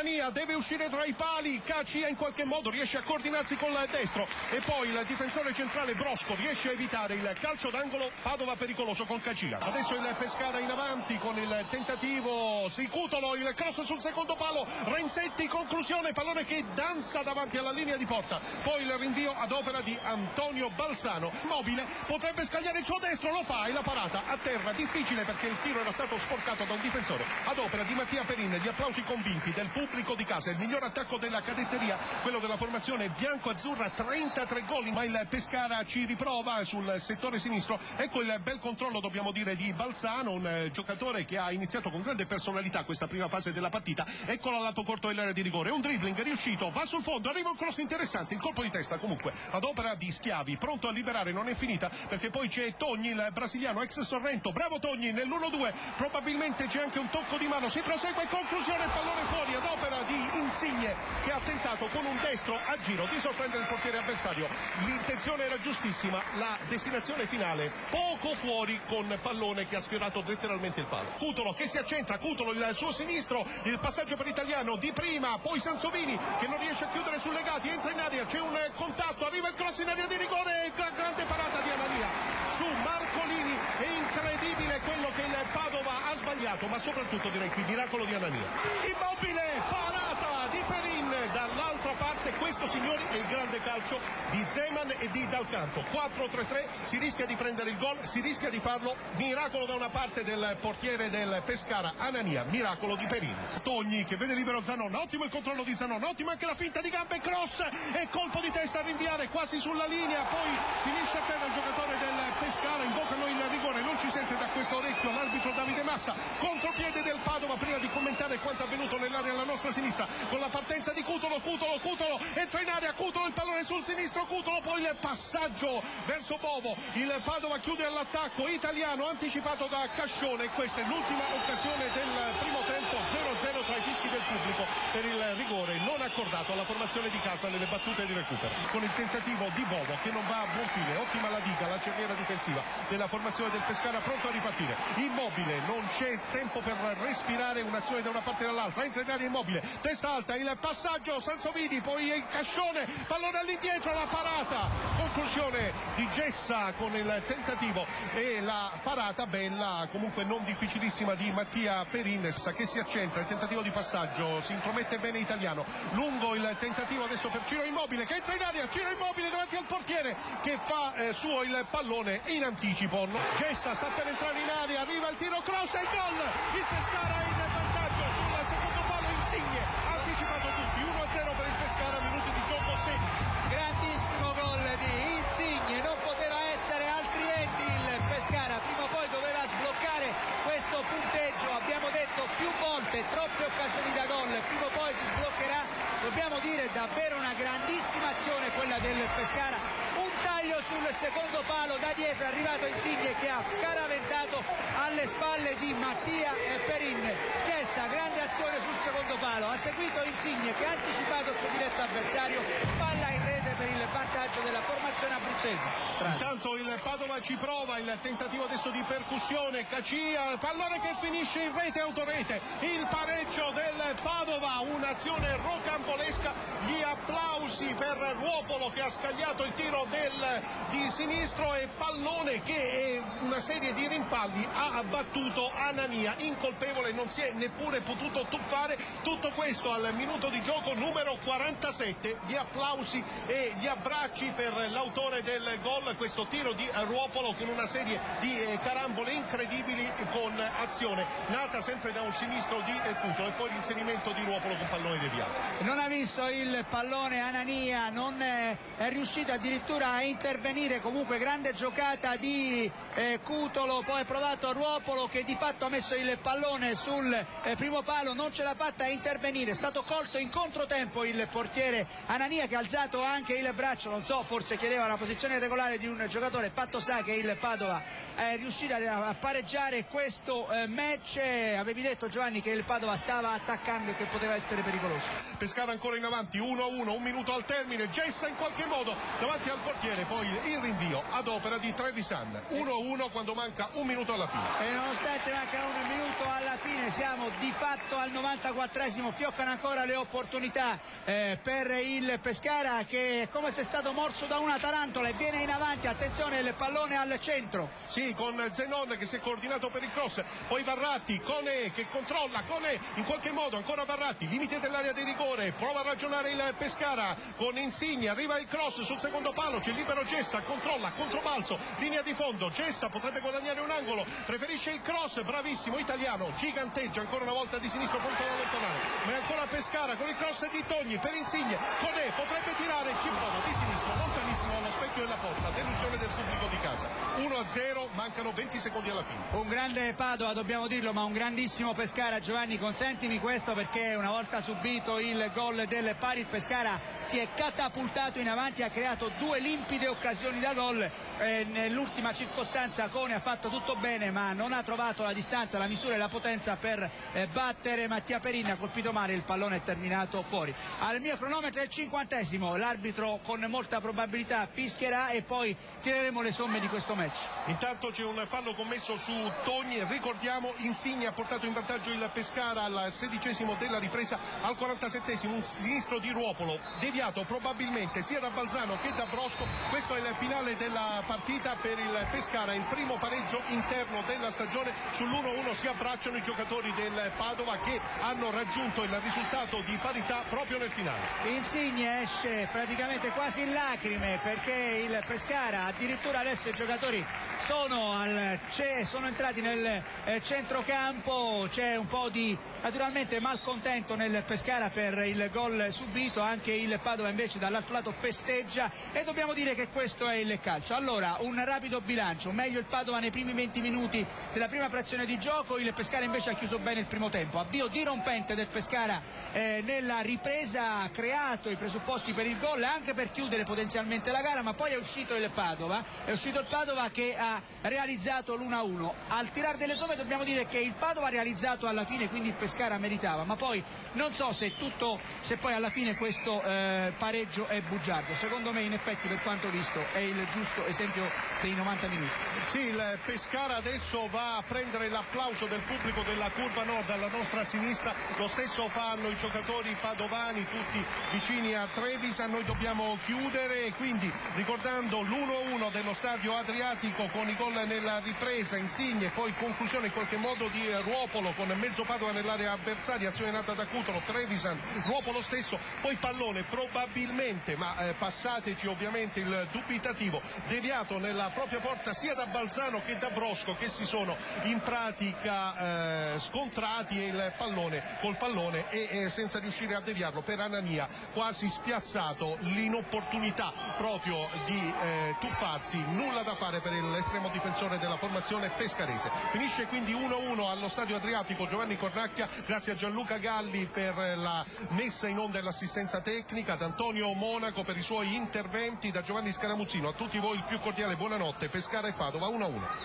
Anania deve uscire tra i pali, Cacia in qualche modo riesce a coordinarsi con il destro e poi il difensore centrale Brosco riesce a evitare il calcio d'angolo. Padova pericoloso con Cacia. Adesso il Pescara in avanti con il tentativo, Cutolo, il cross sul secondo palo, Renzetti, conclusione, pallone che danza davanti alla linea di porta, poi il rinvio ad opera di Antonio Balzano. Immobile potrebbe scagliare il suo destro, lo fa, e la parata a terra difficile perché il tiro era stato sporcato da un difensore ad opera di Mattia Perin. Gli applausi convinti del pubblico di casa, il miglior attacco della cadetteria, quello della formazione bianco-azzurra, 33 gol, ma il Pescara ci riprova sul settore sinistro. Ecco il bel controllo, dobbiamo dire, di Balzano, un giocatore che ha iniziato con grande personalità questa prima fase della partita. Eccolo al lato corto dell'area di rigore, un dribbling riuscito, va sul fondo, arriva un cross interessante, il colpo di testa comunque ad opera di Schiavi, pronto a liberare, non è finita perché poi c'è Togni, il brasiliano ex Sorrento, bravo Togni nell'1-2, probabilmente c'è anche un tocco di mano, si prosegue, conclusione, pallone fuori ad opera di Insigne che ha tentato con un destro a giro di sorprendere il portiere avversario. L'intenzione era giustissima, la destinazione finale poco fuori, con pallone che ha sfiorato letteralmente il palo. Cutolo che si accentra, Cutolo il suo sinistro, il passaggio per l'italiano di prima, poi Sansovini che non riesce a chiudere sul Legati, entra in area, c'è un contatto, arriva il cross in area di rigore, grande parata di Anania su Marcolini. È incredibile quello che il Padova ha sbagliato, ma soprattutto direi qui miracolo di Anania. Immobile, parata di Perin, dall'altra parte questo, signori, è il grande calcio di Zeman e di Dal Canto. 4-3-3, si rischia di prendere il gol, si rischia di farlo, miracolo da una parte del portiere del Pescara Anania, miracolo di Perin. Togni che vede libero Zanon, ottimo il controllo di Zanon, ottima anche la finta di gambe, cross e colpo di testa a rinviare quasi sulla linea, poi finisce a terra il giocatore del Pescara, invocano il rigore, non ci sente da questo orecchio l'arbitro Davide Massa, contropiede del Padova prima di commentare quanto avvenuto nell'area alla nostra sinistra con la partenza di Cutolo, entra in area, Cutolo, il pallone sul sinistro, Cutolo, poi il passaggio verso Bovo, il Padova chiude all'attacco, italiano anticipato da Cascione, questa è l'ultima occasione del primo tempo, 0-0 tra i fischi del pubblico per il rigore non accordato alla formazione di casa nelle battute di recupero, con il tentativo di Bovo che non va a buon fine, ottima la diga, la cerniera difensiva della formazione del Pescara, pronto a ripartire, Immobile, non c'è tempo per respirare, un'azione da una parte e dall'altra, entra in area Immobile, testa alta, il passaggio, Sansovini, poi il Cascione, pallone all'indietro, la parata, conclusione di Gessa con il tentativo e la parata bella, comunque non difficilissima, di Mattia Perin che si accentra, il tentativo di passaggio, si intromette bene italiano, lungo il tentativo adesso per Ciro Immobile che entra in area, Ciro Immobile davanti al portiere che fa suo il pallone in anticipo, Gessa sta per entrare in area, arriva il tiro, cross e il gol, il Pescara in vantaggio sul secondo palo, Insigne ha anticipato tutti, 1-0 per il Pescara, minuti di gioco 16. Grandissimo gol di Insigne, non poteva essere altrimenti, il Pescara prima o poi doveva sbloccare questo punteggio, abbiamo detto più volte, troppe occasioni da gol, prima o poi si sbloccherà, dobbiamo dire davvero una grandissima azione quella del Pescara, un taglio sul secondo palo, da dietro è arrivato Insigne che ha scaraventato alle spalle di Mattia Perin, Chiesa, grande azione sul secondo palo, ha seguito Insigne che ha anticipato il suo diretto avversario, palla in rete per il vantaggio della formazione abruzzese. Intanto il Padova ci prova, il tentativo adesso di percussione, Cacia, pallone che finisce in rete, autorete, il pareggio del Padova, un'azione rocambolesca, gli applausi per Ruopolo che ha scagliato il tiro di sinistro e pallone che una serie di rimpalli ha abbattuto Anania, incolpevole, non si è neppure potuto tuffare, tutto questo al minuto di gioco numero 47, gli applausi e gli abbracci per l'autore del gol, questo tiro di Ruopolo con una serie di carambole incredibili, con azione nata sempre da un sinistro di Cutolo e poi l'inserimento di Ruopolo con pallone deviato. Non ha visto il pallone Anania, non è riuscito addirittura a intervenire, comunque grande giocata di Cutolo, poi ha provato Ruopolo che di fatto ha messo il pallone sul primo palo, non ce l'ha fatta a intervenire, è stato colto in controtempo il portiere Anania che ha alzato anche il braccio, non so, forse chiedeva la posizione regolare di un giocatore. Fatto sta che il Padova è riuscito a pareggiare questo match. Avevi detto, Giovanni, che il Padova stava attaccando e che poteva essere pericoloso. Pescara ancora in avanti, 1-1, un minuto al termine, Gessa in qualche modo davanti al portiere, poi il rinvio ad opera di Trevisan. 1-1 quando manca un minuto alla fine. E nonostante manca un minuto alla fine, siamo di fatto al 94esimo, fioccano ancora le opportunità per il Pescara, che è come se è stato morso da una tarantola e viene in avanti. Attenzione, il pallone al centro. Sì, con Zenon che si è coordinato per il cross, poi Varratti, Cone che controlla, Cone in qualche modo, ancora Varratti, limite dell'area di rigore, prova a ragionare il Pescara con Insigne, arriva il cross sul secondo palo, c'è libero Gessa, controlla, controbalzo, linea di fondo, Gessa potrebbe guadagnare un angolo, preferisce il cross, bravissimo, Italiano, giganteggia ancora una volta di sinistro, pronto ad allontanare, ma è ancora Pescara con il cross di Togni per Insigne, Cone potrebbe tirare, ci prova di sinistro, lontanissimo allo specchio della porta, delusione del pubblico di casa. 1-0, mancano 20 secondi alla fine. Un grande Padova, dobbiamo dirlo, ma un grandissimo Pescara. Giovanni, consentimi questo, perché una volta subito il gol del pari, il Pescara si è catapultato in avanti, ha creato due limpide occasioni da gol. Nell'ultima circostanza Cone ha fatto tutto bene, ma non ha trovato la distanza, la misura e la potenza per battere Mattia Perin, ha colpito male, il pallone è terminato fuori. Al mio cronometro è il 50esimo, l'arbitro con molta probabilità fischierà e poi tireremo le somme di questo match. Intanto c'è un fallo commesso su Togni, ricordiamo Insigne ha portato in vantaggio il Pescara al 16esimo della ripresa, al 47esimo un sinistro di Ruopolo deviato probabilmente sia da Balzano che da Brosco. Questo è il finale della partita per il Pescara, il primo pareggio interno della stagione. Sull'1-1 si abbracciano i giocatori del Padova che hanno raggiunto il risultato di parità proprio nel finale. Insigne esce praticamente quasi in lacrime, perché il Pescara, addirittura adesso i giocatori sono entrati nel centrocampo, c'è un po' di naturalmente malcontento nel Pescara per il gol subito, anche il Padova invece dall'altro lato festeggia, e dobbiamo dire che questo è il calcio. Allora, un rapido bilancio: meglio il Padova nei primi 20 minuti della prima frazione di gioco, il Pescara invece ha chiuso bene il primo tempo. Avvio dirompente del Pescara nella ripresa, ha creato i presupposti per il gol, anche per chiudere potenzialmente la gara, ma poi è uscito il Padova che ha realizzato l'1-1. Al tirar delle somme dobbiamo dire che il Padova ha realizzato alla fine, quindi il Pescara meritava, ma poi non so se poi alla fine questo pareggio è bugiardo. Secondo me, in effetti, per quanto visto, è il giusto esempio dei 90 minuti. Sì, il Pescara adesso va a prendere l'applauso del pubblico della curva nord alla nostra sinistra, lo stesso fanno i giocatori padovani, tutti vicini a Trevisan. Noi dobbiamo chiudere, quindi ricordando l'1-1 dello stadio Adriatico con i gol nella ripresa, Insigne, poi conclusione in qualche modo di Ruopolo con mezzo Padova nell'area avversaria, azione nata da Cutolo, Trevisan, Ruopolo stesso, poi pallone probabilmente, ma passateci ovviamente il dubitativo, deviato nella propria porta sia da Balzano che da Brosco, che si sono in pratica scontrati col pallone e senza riuscire a deviarlo. Per Anania, quasi spiazzato, l'inopportunità proprio di tuffarsi, nulla da fare per l'estremo difensore della formazione pescarese. Finisce quindi 1-1 allo stadio Adriatico. Giovanni Cornacchia, grazie a Gianluca Galli per la messa in onda e l'assistenza tecnica, ad Antonio Monaco per i suoi interventi, da Giovanni Scaramuzzino a tutti voi il più cordiale buonanotte. Pescara e Padova 1-1.